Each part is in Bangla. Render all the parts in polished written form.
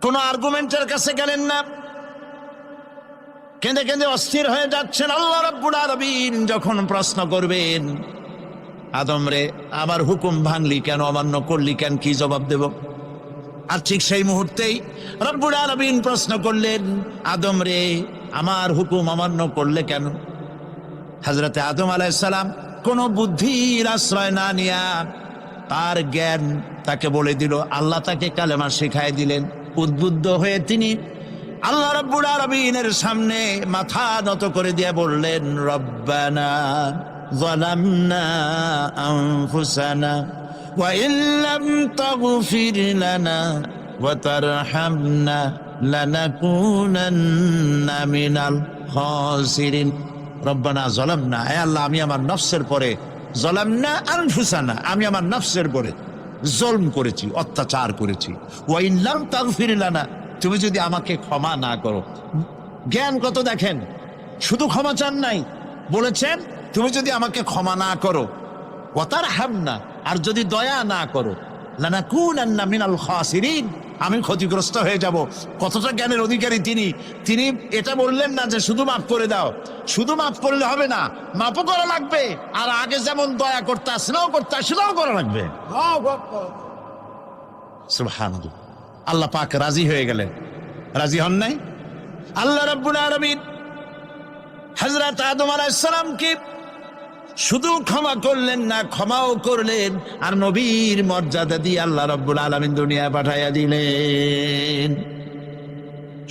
কোনো আর্গুমেন্টের কাছে গেলেন না, কেঁদে কেঁদে অস্থির হয়ে যাচ্ছেন। আল্লাহ রাব্বুল আলামিন যখন প্রশ্ন করবেন, আদম রে আমার হুকুম ভাঙলি কেন, অমান্য করলি কেন, কি জবাব দেব? আর ঠিক সেই মুহূর্তেই রব্বুল আলামিন প্রশ্ন করলেন, আদম রে আমার হুকুম অমান্য করলে কেন? হযরতে আদম আলাইহিস সালাম কোন বুদ্ধির আশ্রয় না নিয়া তার জ্ঞান তাকে বলে দিল, আল্লাহ তাকে কালেমা শিখাই দিলেন। উদ্বুদ্ধ হয়ে তিনি আল্লাহ রাব্বুল আলামিনের সামনে মাথা নত করে দিয়ে বললেন, রব্বানা যালামনা আনফুসানা ওয়া ইল্লাম তাগফির লানা ওয়া তারহামনা লানাকুনান্না মিনাল খাসিরিন। রব্বানা যালামনা, হে আল্লাহ আমি আমার নফসের পরে, যালামনা আনফুসানা আমি আমার নফসের পরে জুলম করেছি, অত্যাচার করেছি। ওয়া ইল্লাম তাগফির লানা, তুমি যদি আমাকে ক্ষমা না করো। জ্ঞান কত দেখেন, শুধু ক্ষমা চান নাই, বলেছেন তুমি যদি আমাকে ক্ষমা না করো, ওয়া তারহামনা আর যদি দয়া না করো, লানাকুনান্না মিনাল খাসিরিন আমি ক্ষতিগ্রস্ত হয়ে যাব। কতটা জ্ঞানের অধিকারী তিনি! তিনি এটা বললেন না যে শুধু মাফ করে দাও, শুধু মাফ করলে হবে না, মাফও করা লাগবে, আর আগে যেমন দয়া করতে স্নেহ করতে সেটাও করা লাগবে। সুবহানাল্লাহ। আল্লাহ পাক রাজি হয়ে গেলেন। রাজি হন নাই? আল্লাহ রাব্বুল আলামিন হযরত আদম আলাইহিস সালামকে শুধু ক্ষমা করলেন না, ক্ষমাও করলেন, আর নবীর মর্যাদা দিয়ে আল্লাহ রাব্বুল আলামিন দুনিয়া পাঠাইয়া দিলেন।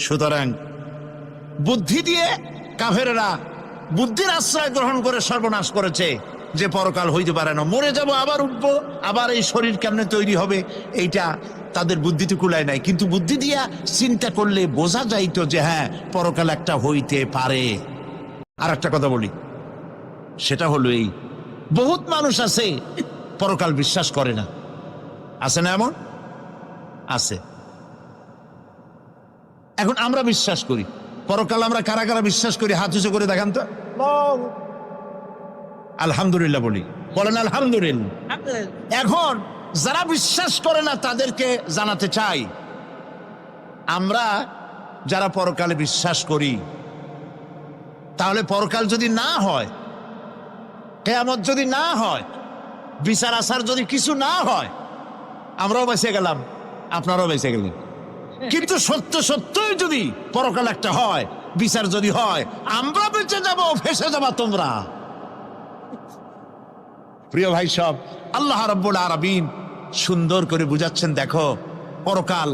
সুতরাং বুদ্ধি দিয়ে কাফেররা বুদ্ধির আশ্রয় গ্রহণ করে সর্বনাশ করেছে, যে পরকাল হইতে পারে না, মরে যাব আবার উঠবো, আবার এই শরীর কেমনে তৈরি হবে, এইটা তাদের বুদ্ধিতে কুলায় নাই। কিন্তু বুদ্ধি দিয়া চিন্তা করলে বোঝা যাইতো যে হ্যাঁ পরকাল একটা হইতে পারে। আর একটা কথা বলি, সেটা হলো এই, বহুত মানুষ আছে পরকাল বিশ্বাস করে না। আছে না এমন? আছে। এখন আমরা বিশ্বাস করি পরকাল, আমরা কারা কারা বিশ্বাস করি হাত উঁচু করে দেখান তো। আলহামদুলিল্লাহ বলি, বলেন আলহামদুলিল্লাহ। এখন যারা বিশ্বাস করে না তাদেরকে জানাতে চাই, আমরা যারা পরকালে বিশ্বাস করি, তাহলে পরকাল যদি না হয়, কিয়ামত যদি না হয়, বিচার আচার যদি কিছু না হয়, আমরাও বেঁচে গেলাম, আপনারাও বেঁচে গেলেন। কিন্তু সত্য সত্যই যদি পরকাল একটা হয়, বিচার যদি হয়, আমরা বেঁচে যাব, ফেসে যাবা তোমরা। প্রিয় ভাই সব, আল্লাহ রাব্বুল আলামিন সুন্দর করে বুঝাচ্ছেন, দেখো পরকাল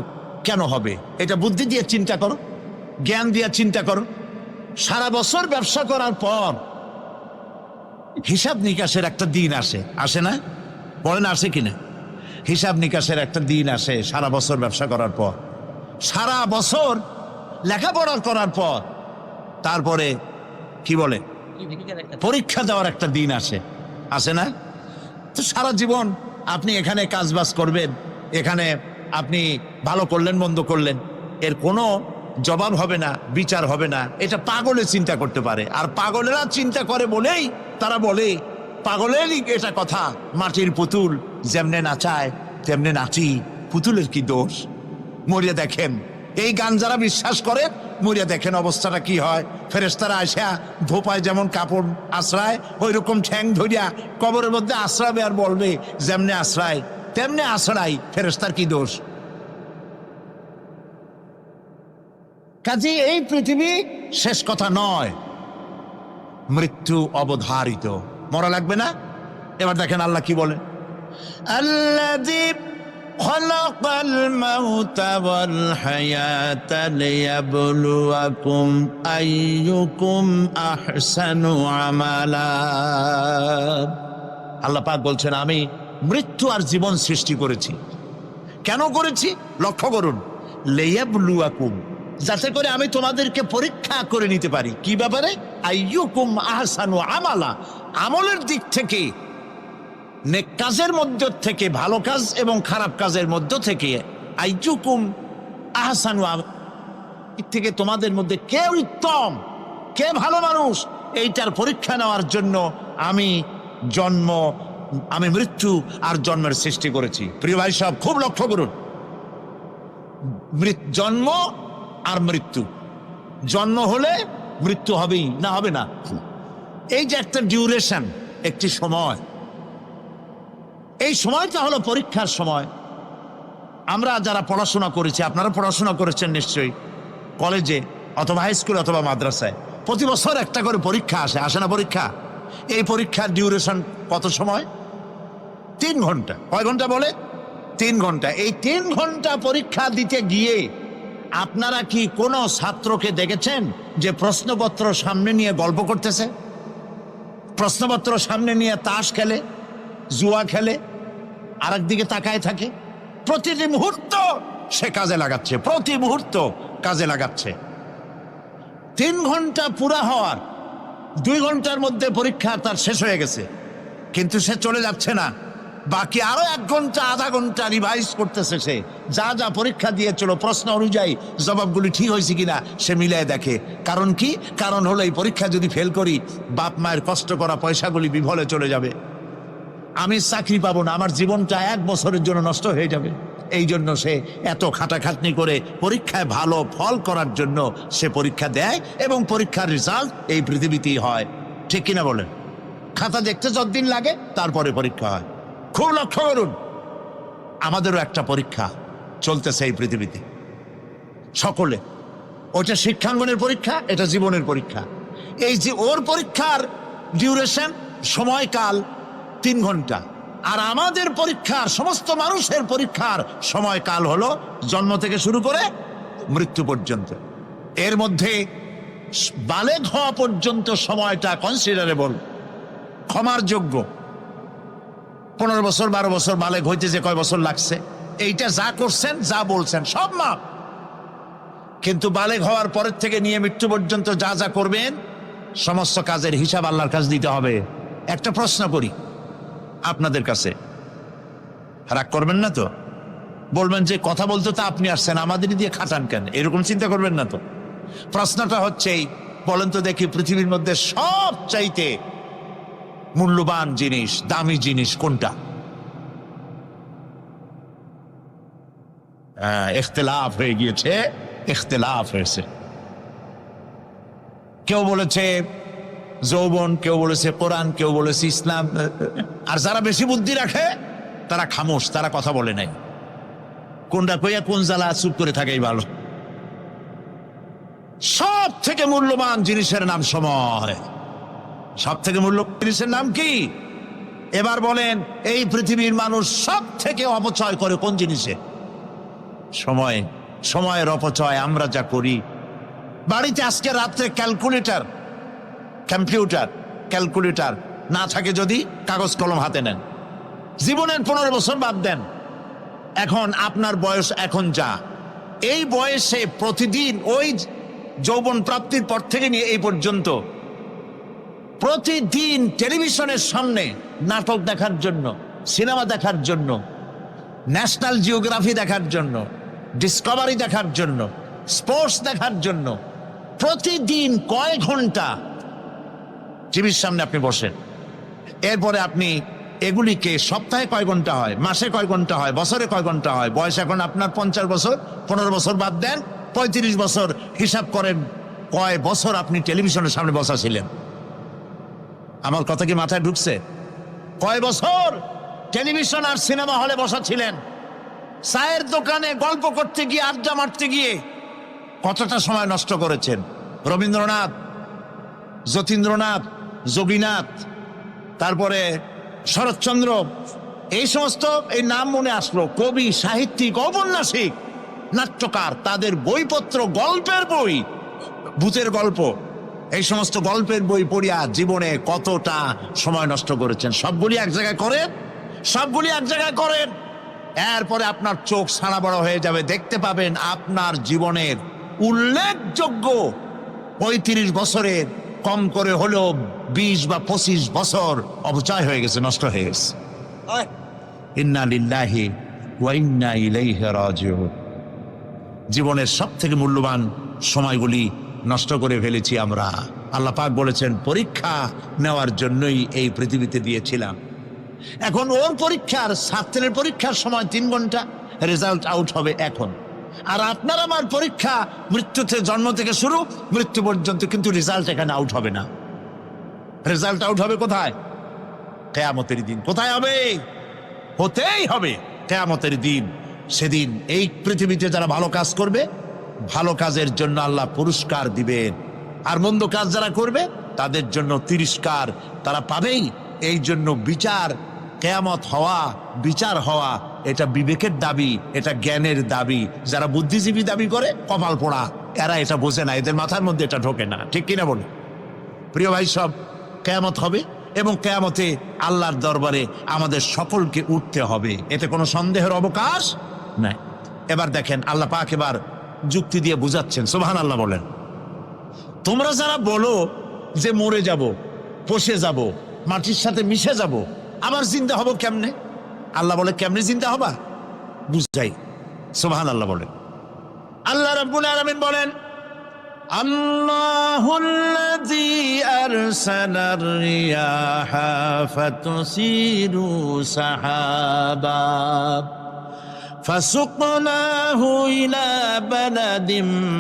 কেন হবে, এটা বুদ্ধি দিয়ে চিন্তা করো, জ্ঞান দিয়ে চিন্তা করো। সারা বছর ব্যবসা করার পর হিসাব নিকাশের একটা দিন আসে, আসে না? বলেন আসে কিনা? হিসাব নিকাশের একটা দিন আসে সারা বছর ব্যবসা করার পর, সারা বছর লেখাপড়া করার পর, তারপরে কি বলে পরীক্ষা দেওয়ার একটা দিন আসে, আসে না? তো সারা জীবন আপনি এখানে কাজবাজ করবেন, এখানে আপনি ভালো করলেন মন্দ করলেন, এর কোনো জবাব হবে না, বিচার হবে না। এটা পাগলে চিন্তা করতে পারে, আর পাগলেরা চিন্তা করে বলেই তারা বলে, পাগলেরই এটা কথা, মাটির পুতুল যেমনে নাচায় তেমনে নাচি, পুতুলের কি দোষ? মরিয়া দেখেন, এই গান যারা বিশ্বাস করে, মরিয়া দেখেন অবস্থাটা কি হয়। ফেরেশতারা আসা ধোপায় যেমন কাপড় আশ্রায়, ওই রকম ঠ্যাং ধরিয়া কবরের মধ্যে আশ্রাবে, আর বলবে যেমনে আশ্রায় তেমনে আশ্রাই, ফেরেশতার কি দোষ? কাজে এই পৃথিবী শেষ কথা নয়, মৃত্যু অবধারিত, মরা লাগবে না। এবার দেখেন আল্লাহ কি বলেন, আল্লাযী খালাকাল মাউতা ওয়াল হায়াতা লিয়াবলুয়াকুম আইয়ুকুম আহসানু আমালা। আল্লাহ পাক বলছেন, আমি মৃত্যু আর জীবন সৃষ্টি করেছি। কেন করেছি? লক্ষ্য করুন, লিয়াবলুয়াকুম, যাতে করে আমি তোমাদেরকে পরীক্ষা করে নিতে পারি। কি ব্যাপারে? আইয়ুকুম আহসানু আমালা, আমলের দিক থেকে, নেক কাজের মধ্য থেকে, ভালো কাজ এবং খারাপ কাজের মধ্য থেকে, আইয়ুকুম আহসানু থেকে তোমাদের মধ্যে কে উত্তম, কে ভালো মানুষ, এইটার পরীক্ষা নেওয়ার জন্য আমি মৃত্যু আর জন্মের সৃষ্টি করেছি। প্রিয় ভাই সব খুব লক্ষ্য করুন, জন্ম আর মৃত্যু। জন্ম হলে মৃত্যু হবেই, না হবে না। এই যে একটা ডিউরেশন, একটি সময়, এই সময়টা হলো পরীক্ষার সময়। আমরা যারা পড়াশোনা করেছি, আপনারা পড়াশোনা করেছেন নিশ্চয়ই, কলেজে অথবা হাই স্কুল অথবা মাদ্রাসায় প্রতি বছর একটা করে পরীক্ষা আসে না পরীক্ষা? এই পরীক্ষার ডিউরেশন কত সময়? 3 ঘন্টা। কয় ঘন্টা বলে? 3 ঘন্টা। এই 3 ঘন্টা পরীক্ষা দিতে গিয়ে আপনারা কি কোনো ছাত্রকে দেখেছেন যে প্রশ্নপত্র সামনে নিয়ে গল্প করতেছে, প্রশ্নপত্র সামনে নিয়ে তাস খেলে, জুয়া খেলে, আর একদিকে তাকায় থাকে? প্রতিটি মুহূর্ত সে কাজে লাগাচ্ছে, প্রতি মুহূর্ত কাজে লাগাচ্ছে। 3 ঘন্টা পুরা হওয়ার 2 ঘন্টার মধ্যে পরীক্ষা তার শেষ হয়ে গেছে, কিন্তু সে চলে যাচ্ছে না। বাকি আরো 1 ঘন্টা, আধা ঘন্টা রিভাইজ করতেছে। সে যা যা পরীক্ষা দিয়েছিল প্রশ্ন অনুযায়ী জবাবগুলি ঠিক হয়েছে কিনা সে মিলিয়ে দেখে। কারণ কি? কারণ হলো এই পরীক্ষা যদি ফেল করি, বাপ মায়ের কষ্ট করা পয়সাগুলি বিফলে চলে যাবে, আমি চাকরি পাবো না, আমার জীবনটা 1 বছরের জন্য নষ্ট হয়ে যাবে। এই জন্য সে এত খাটাখাটনি করে পরীক্ষায় ভালো ফল করার জন্য সে পরীক্ষা দেয়, এবং পরীক্ষার রেজাল্ট এই পৃথিবীতেই হয়। ঠিক কিনা বলেন? খাতা দেখতে যতদিন লাগে তারপরে পরীক্ষা হয়। খুব লক্ষ্য করুন, আমাদেরও একটা পরীক্ষা চলতেছে এই পৃথিবীতে, সকলে। ওটা শিক্ষাঙ্গনের পরীক্ষা, এটা জীবনের পরীক্ষা। এই যে ওর পরীক্ষার ডিউরেশন, সময়কাল 3 ঘন্টা, আর আমাদের পরীক্ষার, সমস্ত মানুষের পরীক্ষার সময়কাল হলো জন্ম থেকে শুরু করে মৃত্যু পর্যন্ত। এর মধ্যে বালেগ হওয়া পর্যন্ত সময়টা কনসিডারেবল, ক্ষমার যোগ্য। 15 বছর 12 বছর বালেগ হইতে যে কয় বছর লাগছে, এইটা যা করছেন, যা বলছেন সব মাপ। কিন্তু বালেগ হওয়ার পরের থেকে নিয়ে মৃত্যু পর্যন্ত যা যা করবেন, সমস্ত কাজের হিসাব আল্লাহর কাছে দিতে হবে। একটা প্রশ্ন করি আপনাদের কাছে, রাগ করবেন না তো? বলবেন যে কথা বলতে তো আপনি আসছেন, আমাদের দিয়ে খাটান কেন? এরকম চিন্তা করবেন না তো? প্রশ্নটা হচ্ছে, বলেন তো দেখি, পৃথিবীর মধ্যে সব চাইতে মূল্যবান জিনিস, দামি জিনিস কোনটা? ইখতিলাফ হয়ে গিয়েছে, ইখতিলাফ হয়েছে। কেউ বলেছে যৌবন, কেউ বলেছে কোরআন, কেউ বলেছে ইসলাম। আর যারা বেশি বুদ্ধি রাখে তারা খামোশ, তারা কথা বলে নাই। কোনটা কইয়া কোন জ্বালা চুপ করে থাকেই ভালো। সব থেকে মূল্যবান জিনিসের নাম সময়। সব থেকে মূল্যবান জিনিসের নাম কি? এবার বলেন, এই পৃথিবীর মানুষ সব থেকে অপচয় করে কোন জিনিসে? সময়। সময়ের অপচয় আমরা যা করি। বাড়িতে আজকে রাত্রে ক্যালকুলেটর, কম্পিউটার, ক্যালকুলেটর না থাকে যদি কাগজ কলম হাতে নেন। জীবনের 15 বছর বাদ দেন, এখন আপনার বয়স এখন যা, এই বয়সে প্রতিদিন ওই যৌবন প্রাপ্তির পর থেকে নিয়ে এই পর্যন্ত প্রতিদিন টেলিভিশনের সামনে নাটক দেখার জন্য, সিনেমা দেখার জন্য, ন্যাশনাল জিওগ্রাফি দেখার জন্য, ডিসকভারি দেখার জন্য, স্পোর্টস দেখার জন্য প্রতিদিন কয় ঘন্টা টিভির সামনে আপনি বসেন। এরপরে আপনি এগুলিকে সপ্তাহে কয় ঘন্টা হয়, মাসে কয় ঘন্টা হয়, বছরে কয় ঘন্টা হয়। বয়স এখন আপনার 50 বছর, 15 বছর বাদ দেন, 35 বছর হিসাব করেন কয় বছর আপনি টেলিভিশনের সামনে বসা ছিলেন। আমার কথা কি মাথায় ঢুকছে? কয় বছর টেলিভিশন আর সিনেমা হলে বসা ছিলেন? চায়ের দোকানে গল্প করতে গিয়ে, আড্ডা মারতে গিয়ে কতটা সময় নষ্ট করেছেন? রবীন্দ্রনাথ, যতীন্দ্রনাথ, যোগীনাথ, তারপরে শরৎচন্দ্র, এই সমস্ত এই নাম মনে আসলো। কবি, সাহিত্যিক, ঔপন্যাসিক, নাট্যকার, তাদের বইপত্র, গল্পের বই, ভূতের গল্প, এই সমস্ত গল্পের বই পড়িয়া জীবনে কতটা সময় নষ্ট করেছেন। সবগুলি এক জায়গায় করেন, সবগুলি এক জায়গায় করেন। এরপরে আপনার চোখ ছাড়া বড় হয়ে যাবে, দেখতে পাবেন আপনার জীবনের উল্লেখযোগ্য 35 বছরের কম করে হলেও 20 বা 25 বছর অপচয় হয়ে গেছে, নষ্ট হয়ে গেছে। ইন্না লিল্লাহি ওয়া ইন্না ইলাইহি রাজিউন। জীবনের সব থেকে মূল্যবান সময়গুলি নষ্ট করে ফেলেছি আমরা। আল্লাহ পাক বলেছেন, পরীক্ষা নেওয়ার জন্যই এই পৃথিবীতে দিয়েছিলাম। এখন ওর পরীক্ষার, ছাত্রের পরীক্ষার সময় 3 ঘন্টা, রেজাল্ট আউট হবে এখন। আর আপনার আমার পরীক্ষা মৃত্যুতে, জন্ম থেকে শুরু মৃত্যু পর্যন্ত, কিন্তু রেজাল্ট এখানে আউট হবে না। রেজাল্ট আউট হবে কোথায়? কিয়ামতের দিন। কোথায় হবে? হতেই হবে কিয়ামতের দিন। সেদিন এই পৃথিবীতে যারা ভালো কাজ করবে, ভালো কাজের জন্য আল্লাহ পুরস্কার দিবেন, আর মন্দ কাজ যারা করবে তাদের জন্য তিরস্কার তারা পাবেই। এই জন্য বিচার, কিয়ামত হওয়া, বিচার হওয়া, এটা বিবেকের দাবি, এটা জ্ঞানের দাবি। যারা বুদ্ধিজীবী দাবি করে কপাল পোড়া, এরা এটা বোঝে না, এদের মাথার মধ্যে এটা ঢোকে না। ঠিক কিনা বলে? প্রিয় ভাই সব, কিয়ামত হবে এবং কিয়ামতে আল্লাহর দরবারে আমাদের সকলকে উঠতে হবে, এতে কোনো সন্দেহের অবকাশ নাই। এবার দেখেন আল্লাহ পাক এবার যুক্তি দিয়ে বুঝাচ্ছেন। সুবহানাল্লাহ বলেন। তোমরা যারা বলো যে মরে যাব, পচে যাব, মাটির সাথে মিশে যাব, আবার জিন্দা হব কেমনে? আল্লাহ বলে কেমনে জিন্দা হবা বুঝাই। সুবহানাল্লাহ বলেন। আল্লাহ রাব্বুল আলামিন বলেন, আল্লাহুল্লাযী আরসালার রিয়াহা ফাতুসিরু সাহাবা فسقناه إلى بلد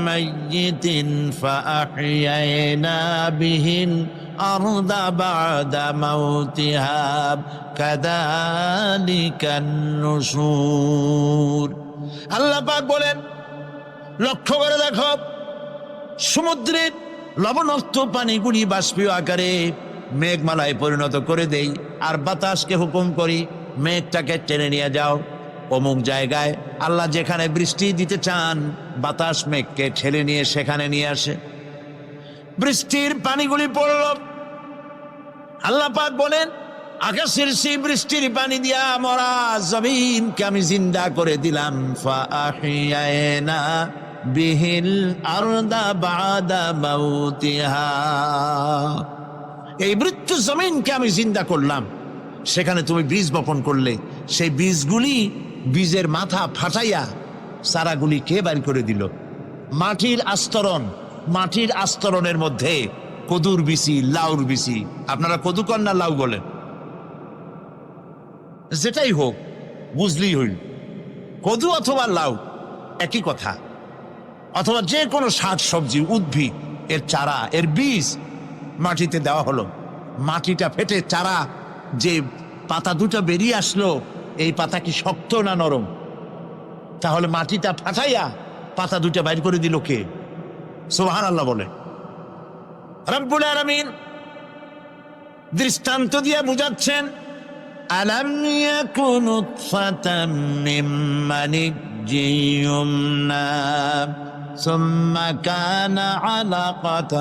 ميت فأحيينا به الأرض بعد موتها كذلك النشور। আল্লাহ পাক বলেন, লক্ষ্য করে দেখো, সমুদ্রের লবণাক্ত পানিগুলি বাষ্পীয় আকারে মেঘমালায় পরিণত করে দেই, আর বাতাসকে হুকুম করি মেঘটাকে টেনে নিয়ে যাও অমুক জায়গায়। আল্লাহ যেখানে বৃষ্টি দিতে চান, বাতাস মেঘকে ঠেলে নিয়ে সেখানে নিয়ে আসে, বৃষ্টির পানিগুলি পড়ল। আল্লাহ পাক বলেন, আকাশের সেই বৃষ্টির পানি দিয়া মরা জমিনকে আমি জিন্দা করে দিলাম। ফাআহিয়ানা বিহিল আরদা বাদা মাউতিহা, এই মৃত্যু জমিনকে আমি জিন্দা করলাম। সেখানে তুমি বীজ বপন করলে, সেই বীজগুলি, বীজের মাথা ফাটাইয়া চারাগুলি কে বাইর করে দিল? মাটির আস্তরণ, মাটির আস্তরণের মধ্যে কদুর বিচি, লাউর বিচি। আপনারা কদু কন না লাউ বলেন? যেটাই হোক, বুঝলেই হইল, কদু অথবা লাউ একই কথা। অথবা যে কোনো শাক সবজি, উদ্ভিদ, এর চারা, এর বীজ মাটিতে দেওয়া হলো। মাটিটা ফেটে চারা, যে পাতা দুটো বেরিয়ে আসলো, এই পাতা কি শক্ত না নরম? তাহলে মাটিটা ফাটাইয়া পাতা দুটো বাইর করে দিল কে? সুবহানাল্লাহ বলে। রব্বুল আলামিন দৃষ্টান্ত দিয়ে বুঝাচ্ছেন, আলাম ইয়াকুন নুতফাতাম মিন মানিয়্যিন ইউমনা ثم كان علقة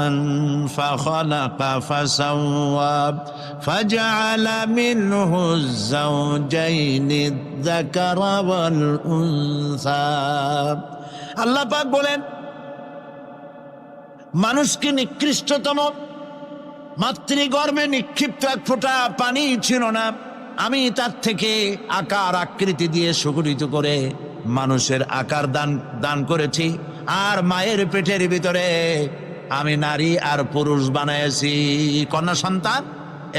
فخلق فسوى فجعل منه الزوجين الذكر والأنثى। আল্লাহ পাক বলেন, মানুষকে নিকৃষ্টতম মাতৃগর্ভে নিক্ষিপ্ত এক ফোঁটা পানি ছিল না, আমি তার থেকে আকার আকৃতি দিয়ে সুগঠিত করে মানুষের আকার দান করেছি, আর মায়ের পেটের ভিতরে আমি নারী আর পুরুষ বানাইছি, কন্যা সন্তান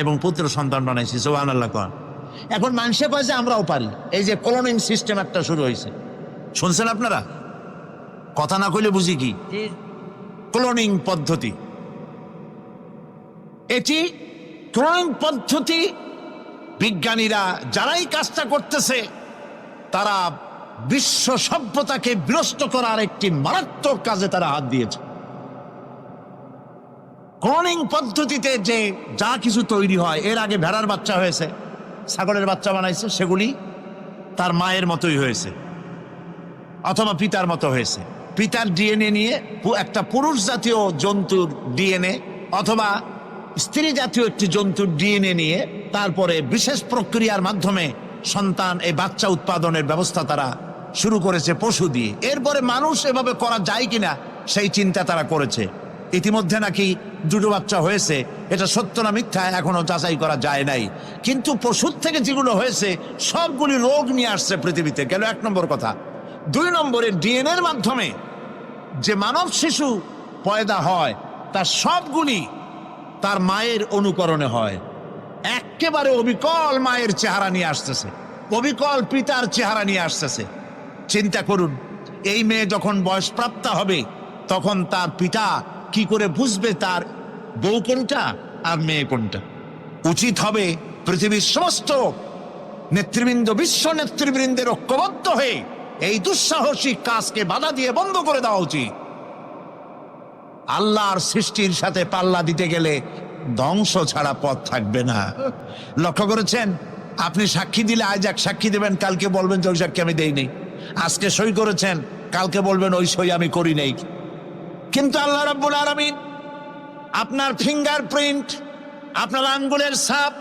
এবং পুত্র সন্তান বানাইছি। সুবহানাল্লাহ কোন। এখন মানুষে কয় যে আমরাও পারি। এই যে ক্লোনিং সিস্টেম একটা শুরু হয়েছে, শুনছেন আপনারা? কথা না কইলে বুঝি কি? ক্লোনিং পদ্ধতি। এটি ক্লোনিং পদ্ধতি, বিজ্ঞানীরা যারাই কাজটা করতেছে তারা বিশ্ব সভ্যতাকে বিনষ্ট করার একটি মারাত্মক কাজে তারা হাত দিয়েছে। ক্লোনিং পদ্ধতিতে যে যা কিছু তৈরি হয়, এর আগে ভেড়ার বাচ্চা হয়েছে, ছাগলের বাচ্চা বানাইছে, সেগুলি তার মায়ের মতোই হয়েছে অথবা পিতার মতো হয়েছে। পিতার ডিএনএ নিয়ে একটা পুরুষ জাতীয় জন্তুর ডিএনএ অথবা স্ত্রী জাতীয় একটি জন্তুর ডিএনএ নিয়ে তারপরে বিশেষ প্রক্রিয়ার মাধ্যমে সন্তান, এই বাচ্চা উৎপাদনের ব্যবস্থা তারা শুরু করেছে পশু দিয়ে। এরপরে মানুষ এভাবে করা যায় কিনা সেই চিন্তা তারা করেছে। ইতিমধ্যে নাকি দুটো বাচ্চা হয়েছে, এটা সত্য না মিথ্যা এখনো যাচাই করা যায় নাই। কিন্তু পশুর থেকে যেগুলো হয়েছে সবগুলি রোগ নিয়ে আসছে পৃথিবীতে, গেল এক নম্বর কথা। দুই নম্বরে ডিএনএর মাধ্যমে যে মানব শিশু পয়দা হয় তার সবগুলি তার মায়ের অনুকরণে হয়, একেবারে অবিকল মায়ের চেহারা নিয়ে আসতেছে, অবিকল পিতার চেহারা নিয়ে আসতেছে। চিন্তা করুন, এই মেয়ে যখন বয়সপ্রাপ্ত হবে তখন তার পিতা কি করে বুঝবে তার বউ কোনটা আর মেয়ে কোনটা? উচিত হবে পৃথিবীর সমস্ত নেতৃবৃন্দ, বিশ্ব নেতৃবৃন্দের ঐক্যবদ্ধ হয়ে এই দুঃসাহসিক কাজকে বাধা দিয়ে বন্ধ করে দেওয়া উচিত। আল্লাহর সৃষ্টির সাথে পাল্লা দিতে গেলে ধ্বংস ছাড়া পথ থাকবে না। লক্ষ্য করেছেন? আপনি সাক্ষী দিলে আজ এক সাক্ষী দেবেন, কালকে বলবেন যে ওই সাক্ষী আমি দেই নেই। আজকে সই করেছেন, কালকে বলবেন ওই সই আমি করি নাই। কিন্তু আল্লাহ রাব্বুল আলামিন আপনার ফিঙ্গারপ্রিন্ট, আপনার আঙ্গুলের ছাপ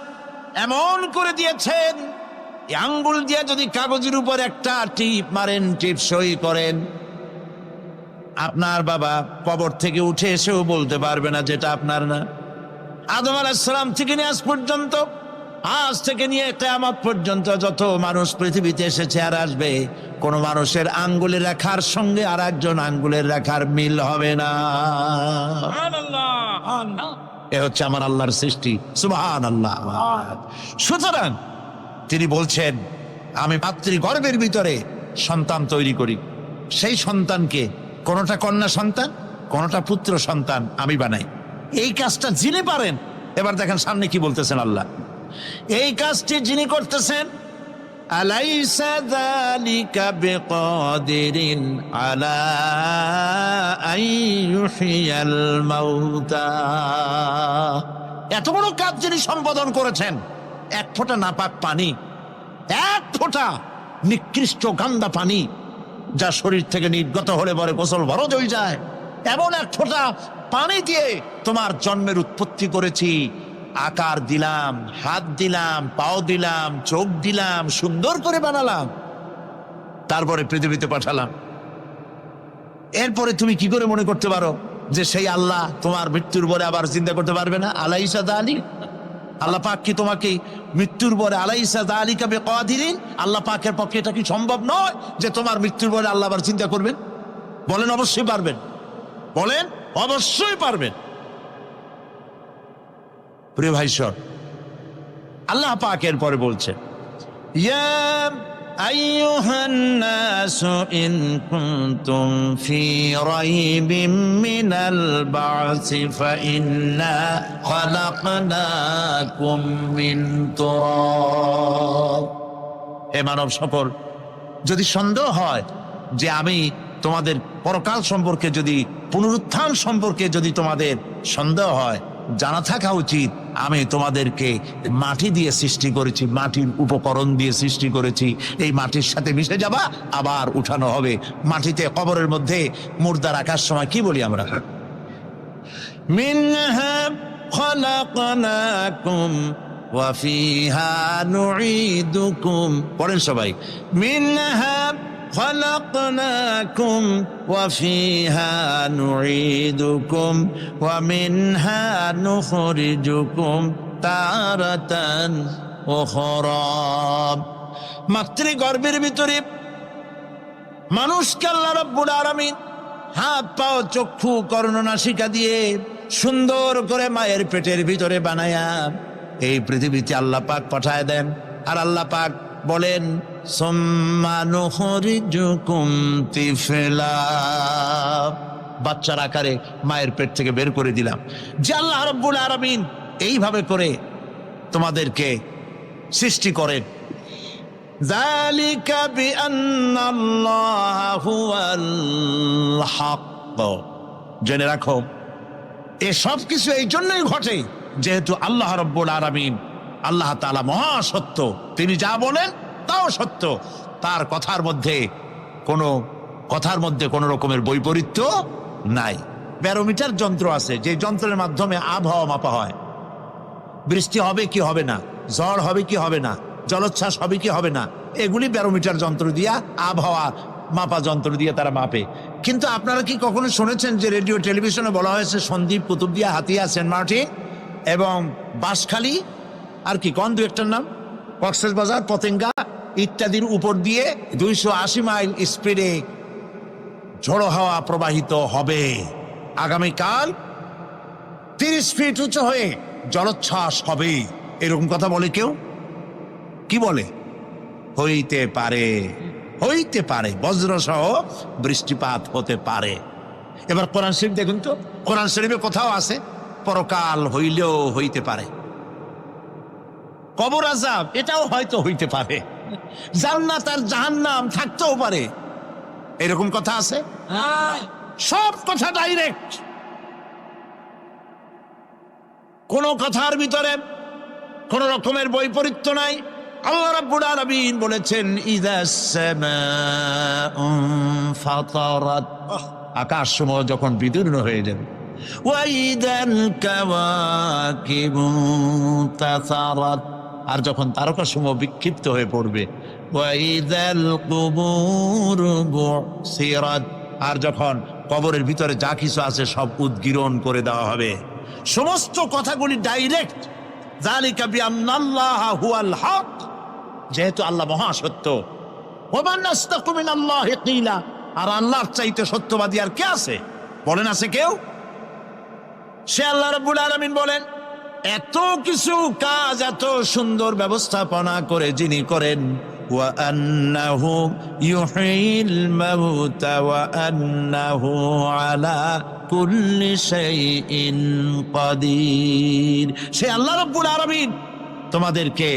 এমন করে দিয়েছেন, এই আঙ্গুল দিয়ে যদি কাগজের উপর একটা টিপ মারেন, টিপ সই করেন, আপনার বাবা কবর থেকে উঠে এসেও বলতে পারবে না যেটা আপনার না। আদম আলাইহিস সালাম থেকে নিয়ে আজ পর্যন্ত, আজ থেকে নিয়ে কিয়ামত পর্যন্ত যত মানুষ পৃথিবীতে এসেছে আর আসবে, কোন মানুষের আঙ্গুলের রেখার সঙ্গে আর একজন আঙ্গুলের রেখার মিল হবে না। এ হচ্ছে আমার আল্লাহর সৃষ্টি। সুবহানাল্লাহ। সুতরাং তিনি বলছেন, আমি মাতৃগর্ভের ভিতরে সন্তান তৈরি করি, সেই সন্তানকে কোনটা কন্যা সন্তান, কোনটা পুত্র সন্তান আমি বানাই। এই কাজটা যিনি পারেন, এবার দেখেন সামনে কি বলতেছেন আল্লাহ। এই কাজটি যিনি করতেছেন, আলাইসা যালিকা বিকাদিরিন আলা আইয়ুহিয়াল মাউতা। এত বড় কাজ যিনি সম্পাদন করেছেন, এক ফোঁটা নাপাক পানি, এক ফোঁটা নিকৃষ্ট গান্দা পানি যা শরীর থেকে নির্গত হলে পরে গোসল ফরজ হয়ে যায়, এমন এক ফোঁটা পানি দিয়ে তোমার জন্মের উৎপত্তি করেছি, আকার দিলাম, হাত দিলাম, পাও দিলাম, চোখ দিলাম, সুন্দর করে বানালাম, তারপরে পৃথিবীতে পাঠালাম। এরপরে তুমি কি করে মনে করতে পারো যে সেই আল্লাহ তোমার মৃত্যুর পরে আবার চিন্তা করতে পারবে না? আলাইসা যালিক, আল্লাহ পাক কি তোমাকে মৃত্যুর পরে, আলাইসা যালিকা বিকাদিরিন, আল্লাহ পাকের পক্ষে এটা কি সম্ভব নয় যে তোমার মৃত্যুর পরে আল্লাহ আবার চিন্তা করবেন? বলেন অবশ্যই পারবেন, বলেন অবশ্যই পারবেন। প্রিয় ভাইশ্বর, আল্লাহ পাক এর পরে বলছে, ইয়া আইয়ুহান নাসু ইন কুনতুম ফি রাইবিম মিনাল বা'সি ফাইন্না খালাকনাকুম মিন তুরাব। হে মানব সকল, যদি সন্দেহ হয় যে আমি তোমাদের পরকাল সম্পর্কে, যদি পুনরুত্থান সম্পর্কে যদি তোমাদের সন্দেহ হয়, জানা থাকা উচিত আমি তোমাদেরকে মাটি দিয়ে সৃষ্টি করেছি, মাটির উপকরণ দিয়ে সৃষ্টি করেছি। এই মাটির সাথে মিশে যাবা, আবার উঠানো হবে। মাটিতে কবরের মধ্যে মুর্দা রাখার সময় কি বলি আমরা? মিনহা খালাকনাকুম ওয়া ফিহা নুঈদুকুম। পড়েন সবাই, মিনহা خلقناكم وفيها نعيدكم ومنها نخرجكم تارة أخرى। মাতৃগর্ভের ভিতরে মানুষকে আল্লাহ রাব্বুল আলামিন হাত পা চক্ষু কর্ণ নাসিকা দিয়ে সুন্দর করে মায়ের পেটের ভিতরে বানায়া এই পৃথিবীতে আল্লাহ পাক পাঠায় দেন। আর আল্লাহ পাক বলেন, সুম্মা নুখরিজুকুম তিফলা, বাচ্চার আকারে মায়ের পেট থেকে বের করে দিলাম। যে আল্লাহ রাব্বুল আলামিন এইভাবে করে তোমাদেরকে সৃষ্টি করেন। যালিকা বিআন্নাল্লাহা হুয়াল হক। জেনে রাখো, এসব কিছু এই জন্যই ঘটে যেহেতু আল্লাহ রাব্বুল আলামিন, আল্লাহ তাআলা মহাসত্য, তিনি যা বলেন তাও সত্য, তার কথার মধ্যে কোনো রকমের বৈপরীত্য নাই। ব্যারোমিটার যন্ত্র আছে, যে যন্ত্রের মাধ্যমে আবহাওয়া মাপা হয়, বৃষ্টি হবে কি হবে না, ঝড় হবে কি হবে না, জলোচ্ছ্বাস হবে কি হবে না, এগুলি ব্যারোমিটার যন্ত্র দিয়া, আবহাওয়া মাপা যন্ত্র দিয়ে তারা মাপে। কিন্তু আপনারা কি কখনো শুনেছেন যে রেডিও টেলিভিশনে বলা হয়েছে সন্দ্বীপ, কুতুবদিয়া, হাতিয়া, সেন্ট মার্টিন এবং বাঁশখালী, আর কি কোন দু একটার নাম, কক্সবাজার, পতেঙ্গা ইত্যাদির উপর দিয়ে 280 মাইল স্পিডে ঝোড়ো হাওয়া প্রবাহিত হবে। আগামীকাল 30 ফিট উঁচু হয়ে জলোচ্ছ্বাস হবে, এরকম কথা বলে কেউ? কি বলে? হইতে পারে। হইতে পারে, বজ্র সহ বৃষ্টিপাত হতে পারে। এবার কোরআন শরীফ দেখুন তো, কোরআন শরীফে কোথাও আছে পরকাল হইলেও হইতে পারে, কবর আযাব এটাও হয়তো হইতে পারে, জান্নাত আর জাহান্নাম থাকতেও পারে, এরকম কথা আছে? সব কথা ডাইরেক্ট, কোন কথার ভিতরে কোন রকমের বৈপরীত্য নাই। আল্লাহ রাব্বুল আলামিন বলেছেন ইযাস সামাউ ফাতারাত, আকাশ সমূহ যখন বিদীর্ণ হয়ে যাবে, ওয়া ইযাল কাওয়াকিবু তাসারাত, আর যখন তারকা সমূহ বিক্ষিপ্ত হয়ে পড়বে, ওয়া ইযাল কুবুর বুসিরাত, আর যখন কবরের ভিতরে যা কিছু আছে সব উদ্গীরণ করে দেওয়া হবে। সমস্ত কথাগুলি ডাইরেক্ট, যালিকা বিআন্নাল্লাহা হুয়াল হক, যেহেতু আল্লাহ মহাসত্য, ওয়া মান আসতাকু মিনাল্লাহি কিলা, আর আল্লাহর চাইতে সত্যবাদী আর কে আছে? বলেন আছে কেউ? সে আল্লাহ রাব্বুল আলামিন বলেন, এত কিছু কাজ এত সুন্দর ব্যবস্থাপনা করে যিনি করেন, ওয়া আন্নাহু ইউহিল মাউতা ওয়া আন্নাহু আলা কুল্লি শাইইন কাদির, সে আল্লাহ রাব্বুল আলামিন তোমাদেরকে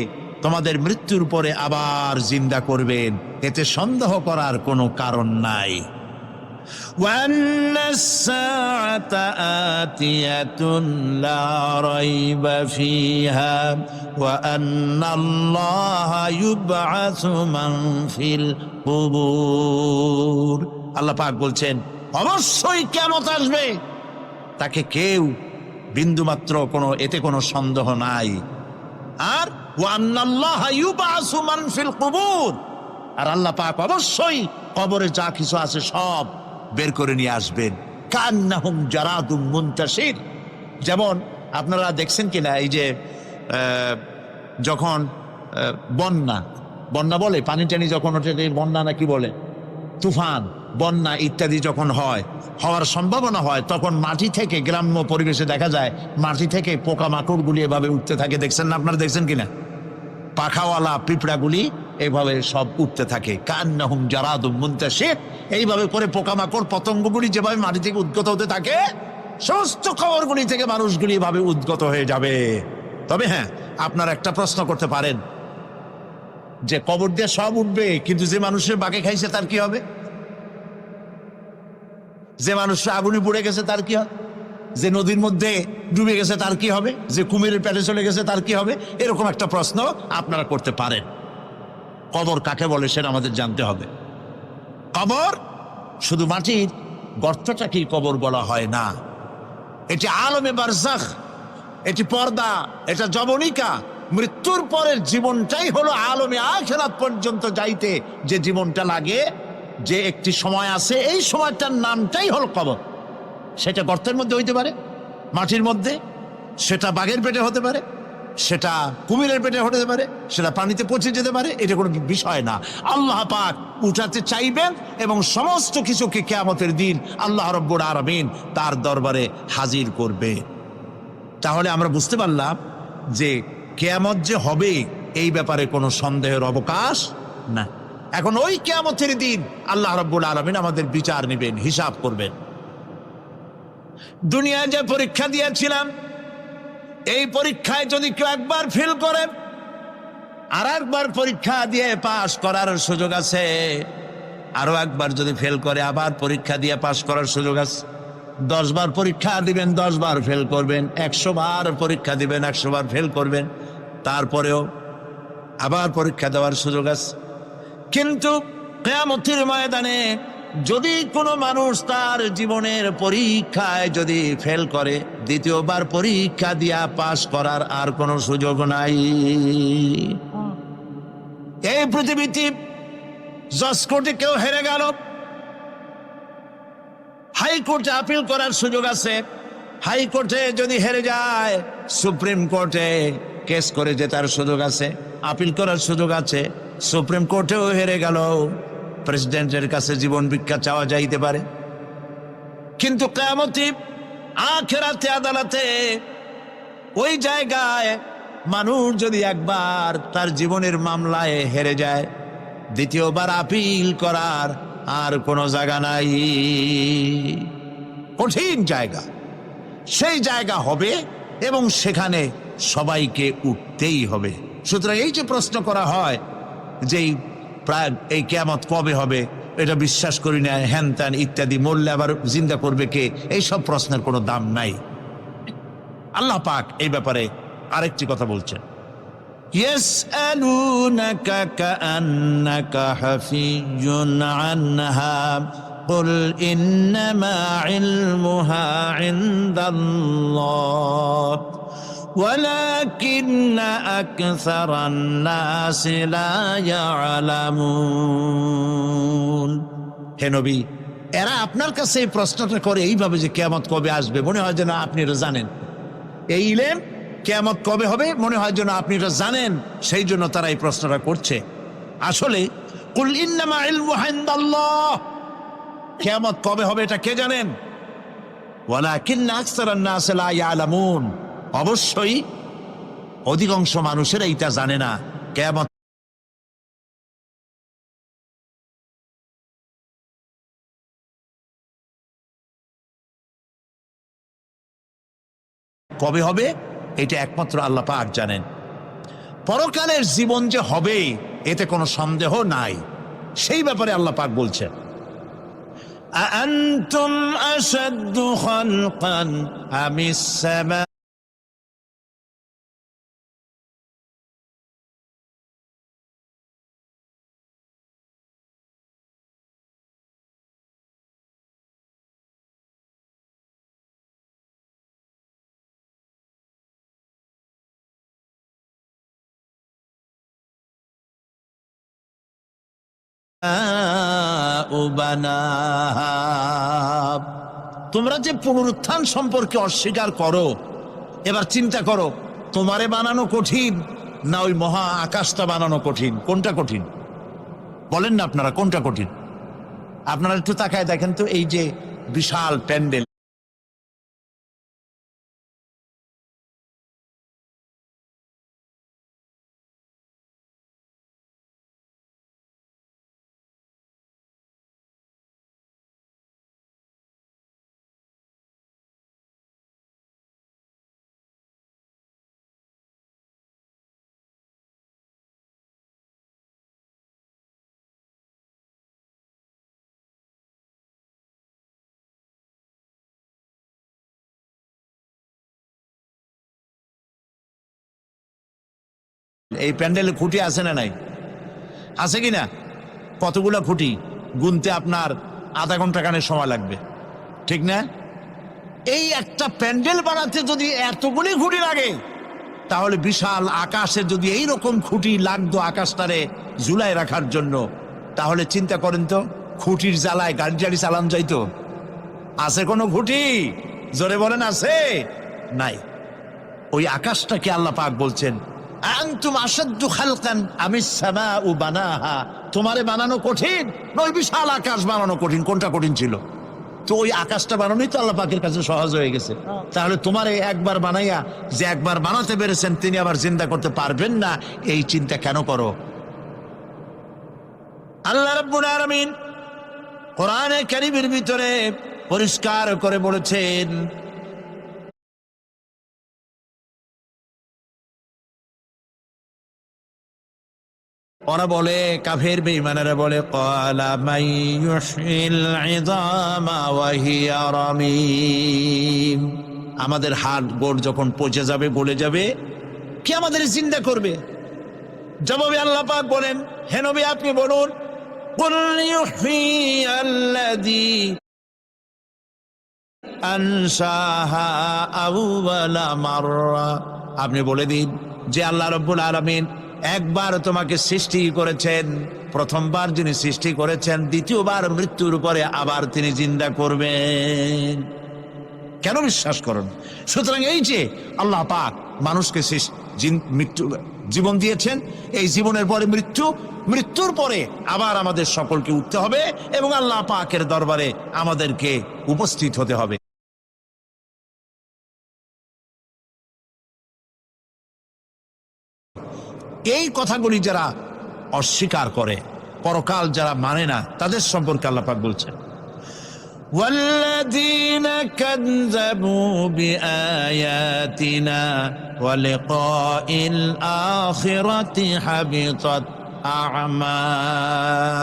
তোমাদের মৃত্যুর পরে আবার জিন্দা করবেন, এতে সন্দেহ করার কোনো কারণ নাই। وَأَنَّ السَّاعَةَ آتِيَةٌ لَا رَيْبَ فِيهَا وَأَنَّ اللَّهَ يُبْعَثُ مَنْ فِي الْقُبُورِ, আল্লাহ পাক বলছেন অবশ্যই কিয়ামত আসবে, তাকে কেউ বিন্দুমাত্র এতে কোনো সন্দেহ নাই। আর وَأَنَّ اللَّهَ يُبْعَثُ مَنْ فِي الْقُبُورِ, আর আল্লাহ পাক অবশ্যই কবরে যা কিছু আছে সব বের করে নিয়ে আসবেন। কান্নাহুম জারাদুম মুনতাশির, যেমন আপনারা দেখছেন কিনা এই যে যখন বন্যা বলে, পানি টানি যখন ওঠে, বন্যা নাকি বলে, তুফান, বন্যা ইত্যাদি যখন হওয়ার সম্ভাবনা হয়, তখন মাটি থেকে, গ্রাম্য পরিবেশে দেখা যায় মাটি থেকে পোকামাকড় গুলি এভাবে উঠতে থাকে। দেখছেন না? আপনারা দেখছেন কিনা? পাখাওয়ালা পিঁপড়াগুলি এইভাবে সব উঠতে থাকে। কান্নাহুম জারাদুম মুনতাশির, এইভাবে করে পোকামাকড় পতঙ্গগুলি যেভাবে মাটি থেকে উদ্গত হতে থাকে, সমস্ত খবরগুলি থেকে মানুষগুলি এভাবে উদ্গত হয়ে যাবে। তবে হ্যাঁ, আপনারা একটা প্রশ্ন করতে পারেন যে কবর দিয়ে সব উঠবে, কিন্তু যে মানুষের বাঁকে খাইছে তার কি হবে? যে মানুষের আগুনে পুড়ে গেছে তার কি হবে? যে নদীর মধ্যে ডুবে গেছে তার কি হবে? যে কুমিরের পেটে চলে গেছে তার কি হবে? এরকম একটা প্রশ্ন আপনারা করতে পারেন। কবর কাকে বলে সেটা আমাদের জানতে হবে। কবর শুধু মাটির গর্তটাকেই কবর বলা হয় না, এটি আলমে বারজাখ, এটি পর্দা, এটা জবনিকা। মৃত্যুর পরের জীবনটাই হলো আলমে আখিরাত পর্যন্ত যাইতে যে জীবনটা লাগে, যে একটি সময় আছে, এই সময়টার নামটাই হলো কবর। সেটা গর্তের মধ্যে হইতে পারে, মাটির মধ্যে, সেটা বাঘের পেটে হতে পারে, সেটা কুমিরের পেটে হতে পারে, সেটা পানিতে পচে যেতে পারে, এটা কোনো বিষয় না। আল্লাহ পাক উঠাতে চাইবেন এবং সমস্ত কিছুকে কিয়ামতের দিন আল্লাহ রাব্বুল আলামিন তার দরবারে হাজির করবে। তাহলে আমরা বুঝতে পারলাম যে কিয়ামত যে হবে এই ব্যাপারে কোনো সন্দেহের অবকাশ না। এখন ওই কিয়ামতের দিন আল্লাহ রাব্বুল আলামিন আমাদের বিচার নেবেন, হিসাব করবেন। দুনিয়ায় যে পরীক্ষা দিয়েছিলাম, এই পরীক্ষায় যদি কেউ একবার ফেল করে, আর একবার পরীক্ষা দিয়ে পাশ করার সুযোগ আছে, আরো একবার যদি ফেল করে আবার পরীক্ষা দিয়ে পাশ করার সুযোগ আছে। 10 বার পরীক্ষা দিবেন, 10 বার ফেল করবেন, 100 বার পরীক্ষা দিবেন, 100 বার ফেল করবেন, তারপরেও আবার পরীক্ষা দেওয়ার সুযোগ আছে। কিন্তু কিয়ামতের ময়দানে যদি কোনো মানুষ তার জীবনের পরীক্ষায় যদি ফেল করে, দ্বিতীয়বার পরীক্ষা দিয়া পাশ করার আর কোনো সুযোগ নাই। এই পৃথিবীতে জজ কোর্টে কেউ হেরে গেল, হাইকোর্টে আপিল করার সুযোগ আছে। হাইকোর্টে যদি হেরে যায়, সুপ্রিম কোর্টে কেস করে জেতার সুযোগ আছে, আপিল করার সুযোগ আছে। সুপ্রিম কোর্টেও হেরে গেল, প্রেসিডেন্টের কাছে জীবন ভিক্ষা চাওয়া যাইতে পারে। কিন্তু কিয়ামতে আখিরাতে আদালতে ওই জায়গায় মানুষ যদি একবার তার জীবনের মামলায় হেরে যায়, দ্বিতীয়বার আপিল করার আর কোনো জায়গা নাই। কঠিন জায়গা, সেই জায়গা হবে এবং সেখানে সবাইকে উঠতেই হবে। সুতরাং এই যে প্রশ্ন করা হয় যে প্রায় এই কিয়ামত কবে হবে, এটা বিশ্বাস করি না, হ্যান ত্যান ইত্যাদি, মরলে আবার জিন্দা করবে কে, এইসব প্রশ্নের কোনো দাম নাই। আল্লাহ পাক এই ব্যাপারে আরেকটি কথা বলছেন, ইয়াসআলুনাকা কাআন্নাকা হাফিয়্যুন আনহা কুল ইন্নামা ইলমুহা ইনদাল্লাহ ওয়ালাকিন্না আকসারান নাসি লা ইয়ালামুন। হে নবী, এরা আপনার কাছে এই প্রশ্নটা করে এইভাবে যে কিয়ামত কবে আসবে, মনে হয় যেন আপনি এটা জানেন। এই ইলম কিয়ামত কবে হবে মনে হয় যেন আপনি এটা জানেন, সেই জন্য তারা এই প্রশ্নটা করছে। আসলে কুল ইন্নামা ইলমুহা ইনদাল্লাহ, কিয়ামত কবে হবে এটা কে জানেন? ওয়ালাকিন্না আকসারান নাসি লা ইয়ালামুন, অবশ্যই অধিকাংশ মানুষেরা এটা জানে না কিয়ামত কবে হবে, এটা একমাত্র আল্লাহ পাক জানেন। পরকালের জীবন যে হবে এতে কোনো সন্দেহ নাই, সেই ব্যাপারে আল্লাহ পাক বলছেন, আআনতুম আশাদ্দু খালকান আমিস সামা তোমরা যে পুনরুত্থান সম্পর্কে অস্বীকার করো, এবার চিন্তা করো, তোমারে বানানো কঠিন না ওই মহা আকাশটা বানানো কঠিন? কোনটা কঠিন বলেন না আপনারা, কোনটা কঠিন? আপনারা একটু তাকায় দেখেন তো, এই যে বিশাল প্যান্ডেল, এই প্যান্ডেলে খুঁটি আছে না নাই? আছে কিনা? কতগুলো খুঁটি গুনতে আপনার আধা ঘন্টা কানের সময় লাগবে, ঠিক না? এই একটা প্যান্ডেল বানাতে যদি এতগুলি খুঁটি লাগে, তাহলে বিশাল আকাশে যদি এই রকম খুঁটি লাগতো আকাশটারে ঝুলায় রাখার জন্য, তাহলে চিন্তা করেন তো, খুঁটির জ্বালায় গাড়ি টাড়ি চালান যাইতো? আছে কোনো খুঁটি? জোরে বলেন, আছে? নাই। ওই আকাশটাকে আল্লাহ পাক বলছেন, আনতুম আশাদ্দু খালকান আমিস সামাউ বানাহা, তোমারে বানানো কঠিন না ওই বিশাল আকাশ বানানো কঠিন? কোনটা কঠিন ছিল? তো ওই আকাশটা বানানোই তো আল্লাহ পাকের কাছে সহজ হয়ে গেছে। তাহলে তোমারে একবার বানাইয়া যে একবার বানাতে পেরেছেন তিনি আবার জিন্দা করতে পারবেন না, এই চিন্তা কেন করো? আল্লাহ রাব্বুল আলামিন কোরআনে কারীমের ভিতরে পরিষ্কার করে বলেছেন, ওরা বলে, কাফের বেঈমানেরা বলে, ক্বালা মান ইউহয়িল ইযামা ওয়া হিয়া রামীম, আমাদের হাড় গোড় যখন পচে যাবে, গলে যাবে, কে আমাদের জিন্দা করবে? জবাবে আল্লাহ পাক বলেন, হে নবী আপনি বলুন, কুল ইউহয়িয়াল্লাযী আনশাহা আউওয়ালা মাররা, আপনি বলে দিন যে আল্লাহ রাব্বুল আলামিন একবার তোমাকে সৃষ্টি করেছেন, প্রথমবার যিনি সৃষ্টি করেছেন দ্বিতীয়বার মৃত্যুর পরে আবার তিনি জিন্দা করবেন। কেন বিশ্বাস করেন? সুতরাং এই যে আল্লাহ পাক মানুষকে মৃত্যু জীবন দিয়েছেন, এই জীবনের পরে মৃত্যু, মৃত্যুর পরে আবার আমাদের সকলকে উঠতে হবে এবং আল্লাহ পাকের দরবারে আমাদেরকে উপস্থিত হতে হবে। এই কথাগুলি যারা অস্বীকার করে পরকাল যারা মানে না তাদের সম্পর্কে আল্লাহ পাক বলছেন, والذين كذبوا بآياتنا ولقاء الآخرة حبطت أعمالهم।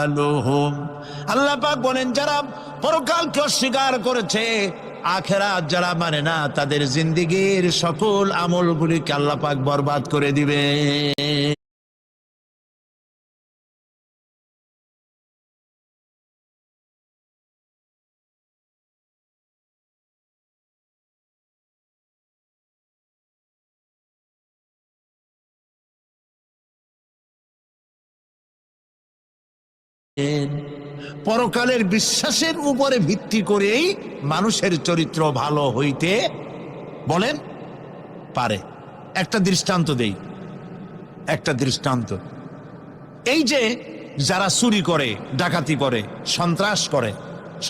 আল্লাহ পাক বলেন যারা পরকালকে অস্বীকার করেছে, আখিরাত যারা মানে না, তাদের জিন্দেগীর সকল আমলগুলিকে আল্লাহ পাক বরবাদ করে দিবে। পরকালের বিশ্বাসের উপরে ভিত্তি করেই মানুষের চরিত্র ভালো হইতে বলেন পারে। একটা দৃষ্টান্ত দেই, একটা দৃষ্টান্ত। এই যে যারা চুরি করে, ডাকাতি করে,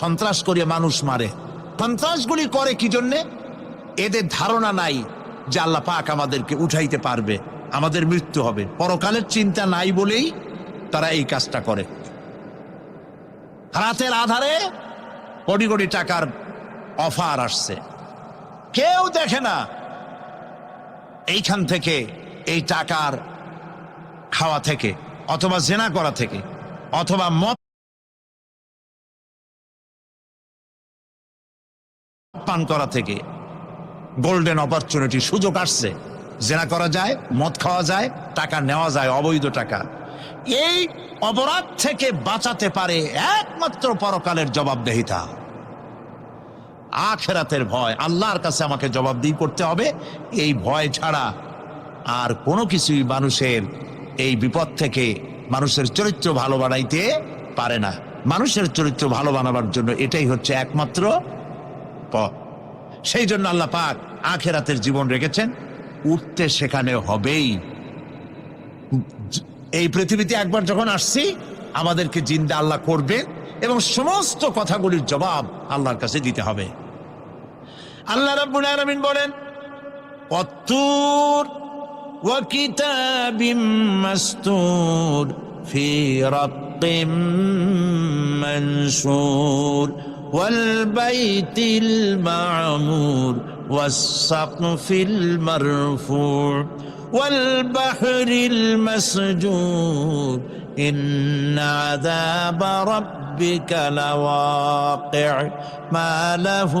সন্ত্রাস করে মানুষ মারে, সন্ত্রাসগুলি করে কি জন্যে? এদের ধারণা নাই যে আল্লাহ পাক আমাদেরকে উঠাইতে পারবে, আমাদের মৃত্যু হবে। পরকালের চিন্তা নাই বলেই তারা এই কাজটা করে। রাতের আধারে কোটি কোটি টাকার অফার আসছে, কেউ দেখে না এইখান থেকে, এই টাকার খাওয়া থেকে, অথবা জেনা করা থেকে, অথবা মদ পান করা থেকে গোল্ডেন অপরচুনিটি, সুযোগ আসছে, জেনা করা যায়, মদ খাওয়া যায়, টাকা নেওয়া যায়, অবৈধ টাকা। এই অপরাধ থেকে বাঁচাতে পারে একমাত্র পরকালের জবাবদেহিতা, আখিরাতের ভয়। আল্লাহর কাছে আমাকে জবাবদিহি করতে হবে, এই ভয় ছাড়া আর কোনো কিছুই মানুষের এই বিপদ থেকে মানুষের চরিত্র ভালো বানাইতে পারে না। মানুষের চরিত্র ভালো বানাবার জন্য এটাই হচ্ছে একমাত্র পথ। সেই জন্য আল্লাহ পাক আখিরাতের জীবন রেখেছেন, উঠতে সেখানে হবেই। এই পৃথিবীতে একবার যখন আসছি, আমাদেরকে জিন্দা আল্লাহ করবে এবং সমস্ত কথাগুলির জবাব আল্লাহর কাছে দিতে হবে। আল্লাহ রাব্বুল আলামিন বলেন, ওয়াত্তুর ওয়া কিতাবিম মাসতুর ফি রাক্কিম মানশুর ওয়াল বাইতিল মা'মুর ওয়াস সাকফিল মারফু' والبحر المسجور إن عذاب ربك لواقع ما له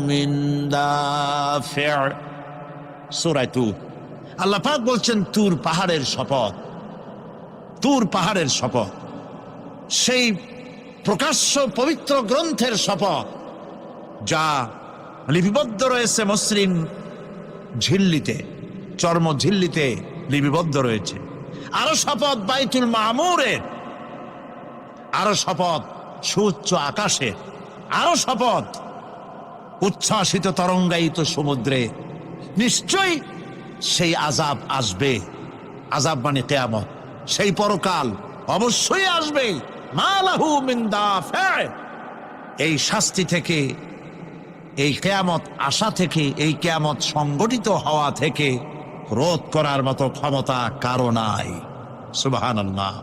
من دافع। সূরা তুর। আল্লাহ পাক বলছেন তুর পাহাড়ের শপথ, তুর পাহাড়ের শপথ, সেই প্রকাশ্য পবিত্র গ্রন্থের শপথ যা লিপিবদ্ধ রয়েছে মসৃণ ঝিল্লিতে, চর্ম ঝিল্লিতে লিপিবদ্ধ রয়েছে। আরো শপথ বাইতুল মামুরের, আরো শপথ সুউচ্চ আকাশে, আরো শপথ উচ্ছ্বাসিত তরঙ্গায়িত সমুদ্রে। নিশ্চয়ই সেই আযাব আসবে, আযাব মানে কিয়ামত, সেই পরকাল অবশ্যই আসবে। মা লাহু মিন দাফি', এই শাস্তি থেকে, এই কিয়ামত আসা থেকে, এই কিয়ামত সংগঠিত হওয়া থেকে রোধ করার মতো ক্ষমতা কারো নাই। সুবহানাল্লাহ।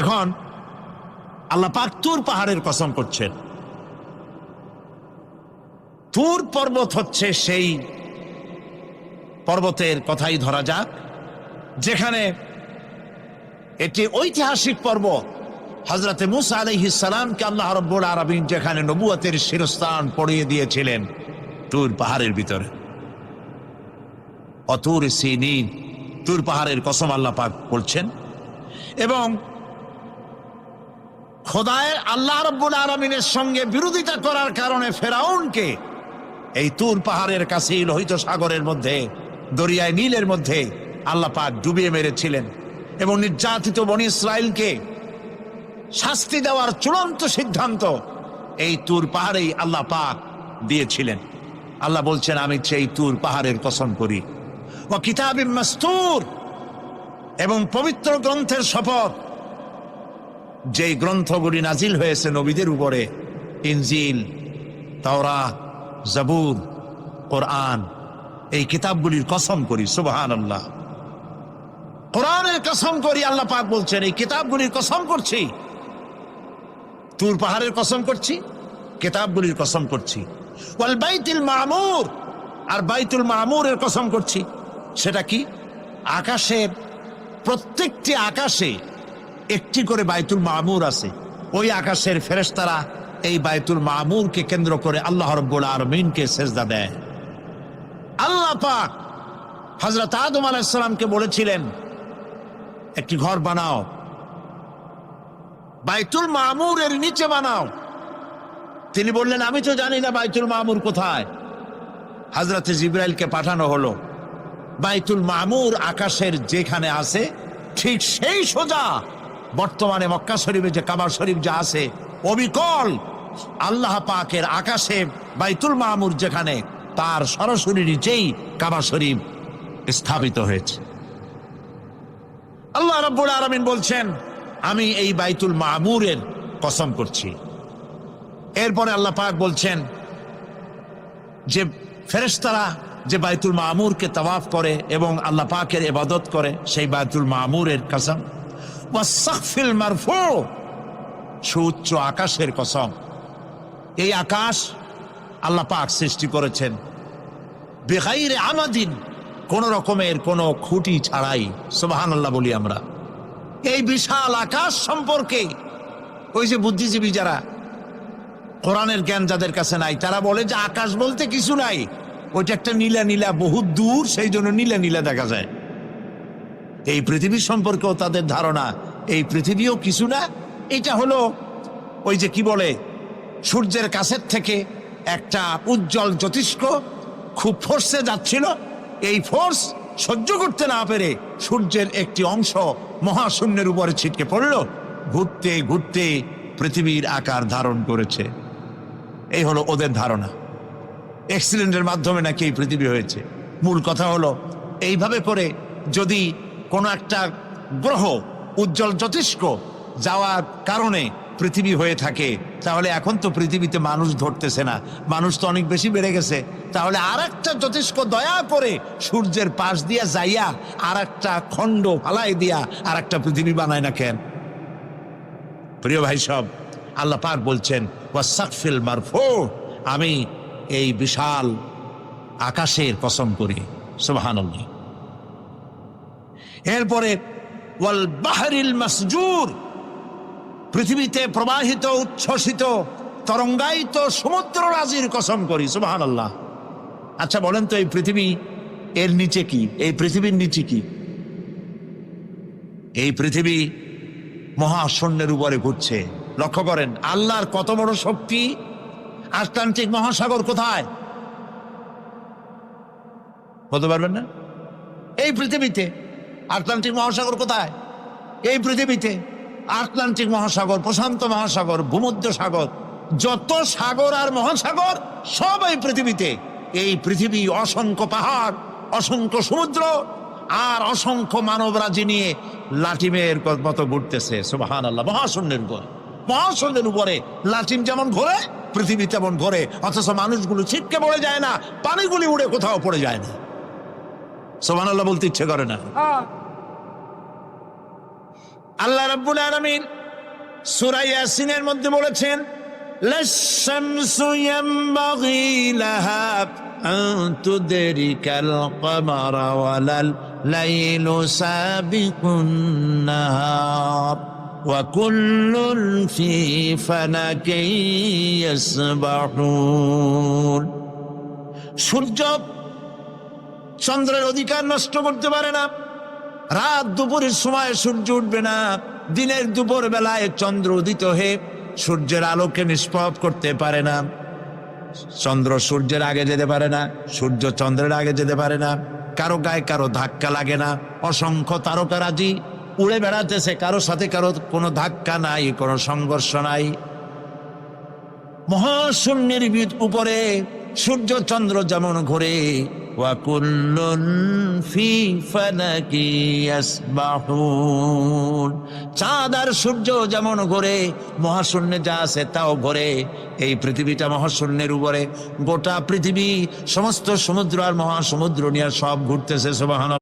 এখন আল্লাহ পাক তুর পাহাড়ের কসম করছেন। তুর পর্বত হচ্ছে সেই পর্বতের কথাই ধরা যাক, যেখানে এটি ঐতিহাসিক পর্বত। হযরতে মূসা আলাইহিস সালামকে আল্লাহ রাব্বুল আলামিন যেখানে নবুয়তের শিরস্থান পড়িয়ে দিয়েছিলেন, তুর পাহাড়ের ভিতরে। অতুর সিনিন, তুর পাহাড়ের কসম আল্লাহ পাক বলছেন। এবং খোদায় আল্লাহ রাব্বুল আলামিনের সঙ্গে বিরোধিতা করার কারণে ফেরাউনকে এই তুর পাহাড়ের কাছে লোহিত সাগরের মধ্যে, দরিয়ায় নীলের মধ্যে আল্লাহ পাক ডুবিয়ে মেরেছিলেন এবং নির্যাতিত বনি ইসরাইলকে শাস্তি দেওয়ার চূড়ান্ত সিদ্ধান্ত এই তুর পাহাড়েই আল্লাহ পাক দিয়েছিলেন। আল্লাহ বলছেন, আমি সেই তুর পাহাড়ের কসম করি। ওয়া কিতাবিম মাসতুর, এবং পবিত্র গ্রন্থের শপথ, যেই গ্রন্থগুলি নাজিল হয়েছে নবীদের উপরে, ইনজিল, তাওরাত, জাবুর, কোরআন, এই কিতাবগুলির কসম করি। সুবহানাল্লাহ। কোরআনের কসম করি, আল্লাহ পাক বলছেন এই কিতাবগুলির কসম করছি, তুর পাহাড়ের কসম করছি, কিতাবগুলির কসম করছি, ওয়াল বাইতুল মামুর, আর বাইতুল মামুরের কসম করছি। সেটা কি? আকাশের প্রত্যেকটি আকাশে একটি করে বাইতুল মামুর আছে। ওই আকাশের ফেরেশতারা এই বাইতুল মামুরকে কেন্দ্র করে আল্লাহ রাব্বুল আলামিনকে সেজদা দেয়। আল্লাহ পাক হযরত আদম আলাইহিস সালামকে বলেছিলেন একটি ঘর বানাও, বাইতুল মামুরের নিচে বানাও। তিনি বললেন আমি তো জানি না বাইতুল মামুর কোথায়। হযরতে জিবরাইলকে পাঠানো হলো, বাইতুল মামুর আকাশের যেখানে আছে ঠিক সেই সোজা বর্তমানে মক্কা শরীফে যে কাবা শরীফ যা আছে অবিকল আল্লাহ পাকের আকাশে বাইতুল মামুর যেখানে, তার সরাসরি নিচেই কাবা শরীফ স্থাপিত হয়েছে। আল্লাহ রাব্বুল আলামিন বলছেন আমি এই বাইতুল মামুরের কসম করছি। এরপরে আল্লাহ পাক বলছেন যে ফেরেশতারা যে বাইতুল মামুরকে তাওয়াফ করে এবং আল্লাহ পাকের ইবাদত করে, সেই বাইতুল মামুরের কসম। ওয়াস-সাকফিল মারফু, সুউচ্চ আকাশের কসম। এই আকাশ আল্লাহ পাক সৃষ্টি করেছেন বিগাইরে আমাদিন, কোন রকমের কোন খুঁটি ছাড়াই। সুবহানাল্লাহ বলি আমরা। এই বিশাল আকাশ সম্পর্কে ওই যে বুদ্ধিজীবী যারা, কোরআনের জ্ঞান যাদের কাছে নাই, তারা বলে যে আকাশ বলতে কিছু নাই, ওইটা একটা নীলা নীলা বহুত দূর, সেই জন্য নীলা নীলা দেখা যায়। এই পৃথিবী সম্পর্কেও তাদের ধারণা এই পৃথিবীও কিছু না, এটা হলো ওই যে কি বলে সূর্যের কাছের থেকে একটা উজ্জ্বল জ্যোতিষ্ক খুব ফোর্সে যাচ্ছিল, এই ফোর্স সহ্য করতে না পেরে সূর্যের একটি অংশ মহাশূন্যের উপরে ছিটকে পড়ল, ঘুরতে ঘুরতে পৃথিবীর আকার ধারণ করেছে। এই হলো ওদের ধারণা। অ্যাক্সিডেন্টের মাধ্যমে নাকি এই পৃথিবী হয়েছে। মূল কথা হলো এইভাবে করে যদি কোনো একটা গ্রহ উজ্জ্বল জ্যোতিষ্ক যাওয়ার কারণে পৃথিবী হয়ে থাকে, তাহলে এখন তো পৃথিবীতে মানুষ ধরতেছে না, মানুষ তো অনেক বেশি বেড়ে গেছে, তাহলে আর একটা জ্যোতিষ্ক দয়া করে সূর্যের পাশ দিয়া যাইয়া আর একটা খণ্ড ফালাই দিয়া আর একটা পৃথিবী বানায় না কেন? প্রিয় ভাই সব, আল্লাহ পাক বলছেন ওয়াস-সাকফিল মারফু, আমি এই বিশাল আকাশের কসম করি। সুবহানাল্লাহ। এরপরে ওয়াল বাহরিল মাসজুর, পৃথিবীতে প্রবাহিত উচ্ছ্বসিত তরঙ্গায়িত সমুদ্র রাজির কসম করি। সুবহানাল্লাহ। আচ্ছা বলেন তো এই পৃথিবী এর নিচে কি? এই পৃথিবীর নিচে কি? এই পৃথিবী মহাশূন্যের উপরে ঘুরছে। লক্ষ্য করেন আল্লাহর কত বড় শক্তি। আটলান্টিক মহাসাগর কোথায়? বলতে পারবেন না? এই পৃথিবীতে। আটলান্টিক মহাসাগর কোথায়? এই পৃথিবীতে। আটলান্টিক মহাসাগর, প্রশান্ত মহাসাগর, ভূমধ্য সাগর, যত সাগর আর মহাসাগর সব এই পৃথিবীতে। এই পৃথিবী অসংখ্য পাহাড়, অসংখ্য সমুদ্র আর অসংখ্য মানবরাজি নিয়ে লাটিমের মতো ঘুরতেছে। সুবহানাল্লাহ। মহাশূন্যের উপর, মহাশূন্যের উপরে লাটিম যেমন ঘোরে, পৃথিবী তেমন ঘোরে, অথচ মানুষগুলো ছিটকে পড়ে যায় না, পানিগুলি উড়ে কোথাও পড়ে যায় না। সুবহানাল্লাহ বলতে ইচ্ছে করে না। আল্লাহ রাব্বুল আলামিন সূরা ইয়াসিনের মধ্যে বলেছেন লাশ-শামসু ইয়ানবাগি লাহা আন তুদরিকাল কমারা ওয়ালাল লাইলু সাবিকুন নাহার ওয়া কুল্লুন ফি ফালাকিন ইয়াসবাহুন। সূর্য চন্দ্রের অধিকার নষ্ট করতে পারে না। রাত দুপুরের সময় সূর্য উঠবে না, দিনের দুপুর বেলায় চন্দ্র উদিত হয়ে সূর্যের আলোকে নিষ্প্রভ করতে পারে না। চন্দ্র সূর্যের আগে যেতে পারে না, সূর্য চন্দ্রের আগে যেতে পারে না, কারো গায়ে কারো ধাক্কা লাগে না। অসংখ্য তারকারাজি উড়ে বেড়াতেছে, কারো সাথে কারো কোনো ধাক্কা নাই, কোনো সংঘর্ষ নাই। মহাশূন্যের উপরে সূর্য চন্দ্র যেমন ঘোরে, ওয়া কুল্লুন ফি ফালাকি ইয়াসবাহুন, চাঁদ আর সূর্য যেমন ঘোরে, মহাশূন্যে যা আছে তাও ঘোরে। এই পৃথিবীটা মহাশূন্যের উপরে, গোটা পৃথিবী সমস্ত সমুদ্র আর মহাসমুদ্র নিয়ে সব ঘুরতেছে। সুবহানাল্লাহ।